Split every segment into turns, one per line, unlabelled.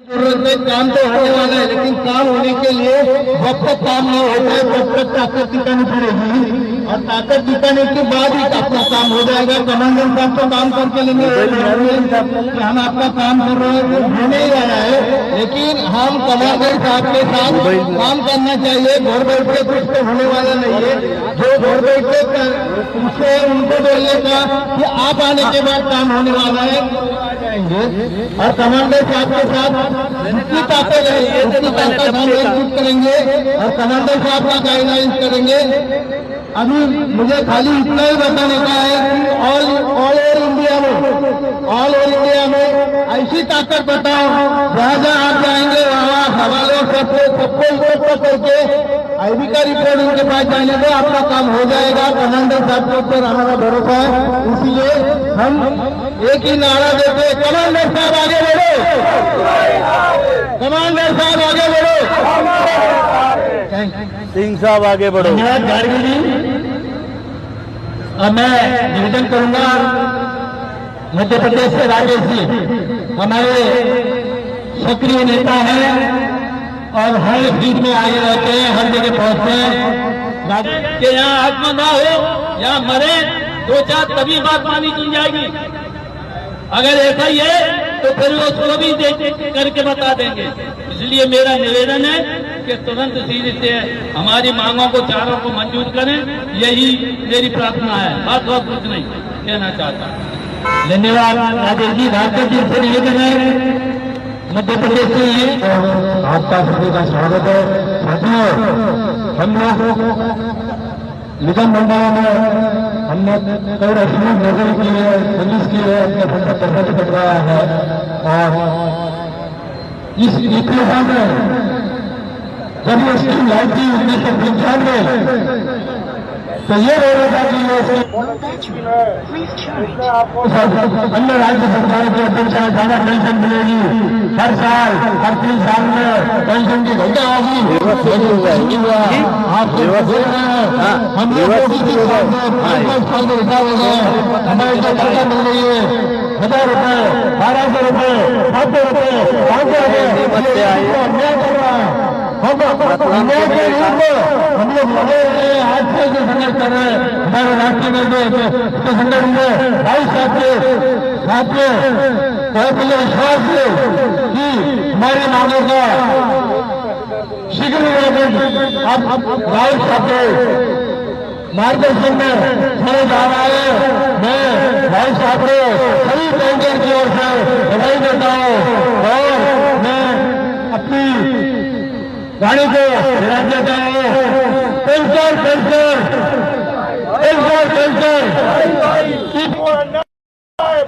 जरूरत में काम तो होने वाला है, लेकिन काम होने के लिए जब तक काम नहीं होता है तब तक ताकत दिखानी पड़ेगी और ताकत दिखाने के बाद ही अपना काम हो जाएगा। कमांडर साहब तो काम करके लेंगे कि हम आपका काम कर रहे हैं, तो होने ही रहा है, लेकिन हम कमांडर साहब के साथ काम करना चाहिए। घर बैठ के कुछ तो होने वाला नहीं है। जो घर बैठ के उसे उनको बोलने का कि आप आने के बाद काम होने वाला है और कमांडर साहब के साथ जितनी ताकत है उतनी ताकत हम एकजुट करेंगे और कमांडर साहब का गाइडलाइंस करेंगे। अभी मुझे खाली इतना ही बताने का है कि ऑल ओवर इंडिया में ऐसी ताकत बताओ जहाँ जहाँ आप जाएंगे वहाँ हवाले सबको इकट्ठा करके आईबी का रिपोर्ट उनके पास जाने दो, आपका काम हो जाएगा। कमांडर साहब के ऊपर हमारा भरोसा है, इसलिए हम एक ही नारा देते हैं, कमांडर साहब आगे बढ़ो, कमांडर साहब आगे बढ़ो,
सिंह साहब आगे बढ़ो।
गार्गी जी, अब मैं निवेदन करूंगा मध्य प्रदेश से राजेश जी हमारे सक्रिय नेता हैं और हर सीट में आगे रहते हैं, हर जगह पहुंचते हैं कि यहाँ आत्मा ना हो, यहाँ मरे दो चार तभी बात मानी सुन जाएगी। अगर ऐसा ही है तो फिर वो उसको भी देख करके बता देंगे। इसलिए मेरा निवेदन है कि तुरंत सीधे से हमारी मांगों को चारों को मंजूर करें, यही मेरी प्रार्थना है, बात और कुछ नहीं कहना चाहता। धन्यवाद राजेश जी। राजेश जी से निवेदन है मध्य प्रदेश से ही आपका सभी का स्वागत है। साथियों, हम लोग निगम मंडलों में हमने कई रस्में नजर की है, पुलिस की है, अपने बंदा कर्मचारी करवाया है और इस इतिहास में जब ये स्कीम लाई थी 1995 तो ये बोला था कि अन्य राज्य सरकार के अध्यक्ष ज्यादा पेंशन मिलेगी, हर साल हर 3 साल में पेंशन की घटा होगी। आप बोल रहे हैं हम लोग 5 साल का हिसाब हो गया, हमारे जो टका मिल रही है 1000 रुपए, 1200 रुपए, 700 रुपए, 500 रुपए अन्याय कर रहा है। हम लोग लगे आज से जो संघर्ष कर रहे हैं, हमारे राष्ट्रीय निर्देश के संदर्भ में भाई साहब के साथ में बहुत विश्वास है कि हमारी मांगों का शीघ्र निराकरण अब भाई साहब के मार्गदर्शन में होने जा रहा है। मैं भाई साहब को सभी बैंकर की ओर से बधाई देता हूँ और मैं अपनी गाड़ी को विराट देता हूँ। पेंशन पेंशन पेंशन पेंशन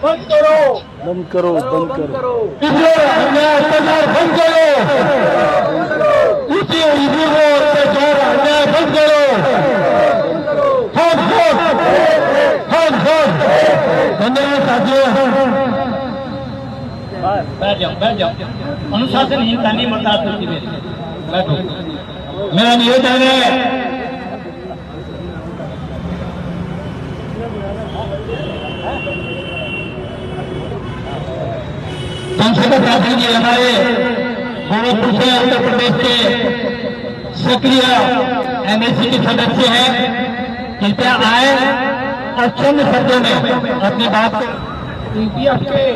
बंद करो,
बंद करो, बंद करो,
अन्याय अत्याचार बंद करो, इसी को अत्याचार अन्याय बंद करो। धन्यवाद साथियों। बैठ जाओ। अनुशासनहीनता नहीं बर्दाश्त होती मेरी। बैठो। मेरा निवेदन है संसद राठौर जी हमारे गोरखपुर से उत्तर प्रदेश के सक्रिय एमएससी के सदस्य हैं, कृपया आए और चंद शब्दों में अपनी बात
ईपीएफ के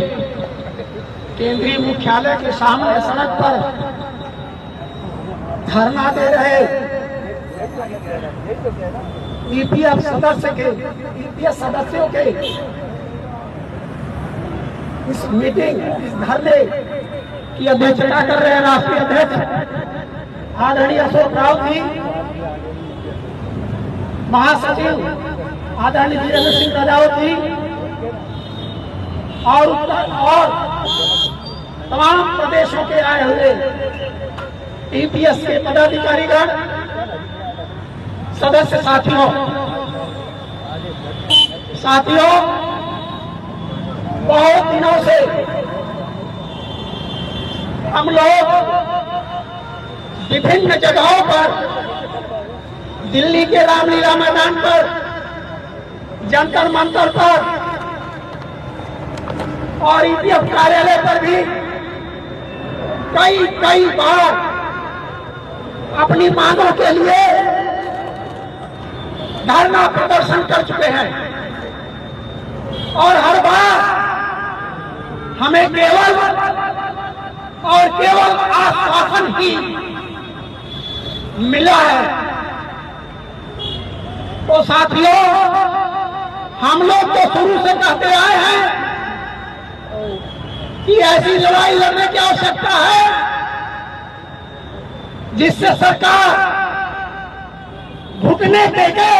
केंद्रीय मुख्यालय के सामने सड़क पर धरना दे रहे ईपीएफ सदस्यों के इस मीटिंग, इस धरने की अध्यक्षता कर रहे हैं राष्ट्रीय अध्यक्ष आदरणीय अशोक राव जी, महासचिव आदरणीय वीरेंद्र सिंह राजावत जी और तमाम प्रदेशों के आए हुए ईपीएस के पदाधिकारीगण, सदस्य साथियों, बहुत दिनों से हम लोग विभिन्न जगहों पर, दिल्ली के रामलीला मैदान पर, जंतर मंतर पर और ईपीएफ कार्यालय पर भी कई बार अपनी मांगों के लिए धरना प्रदर्शन कर चुके हैं और हर बार हमें केवल और केवल आश्वासन ही मिला है। तो साथियों, हम लोग तो शुरू से कहते आए हैं कि ऐसी लड़ाई लड़ने की आवश्यकता है जिससे सरकार घुटने टेके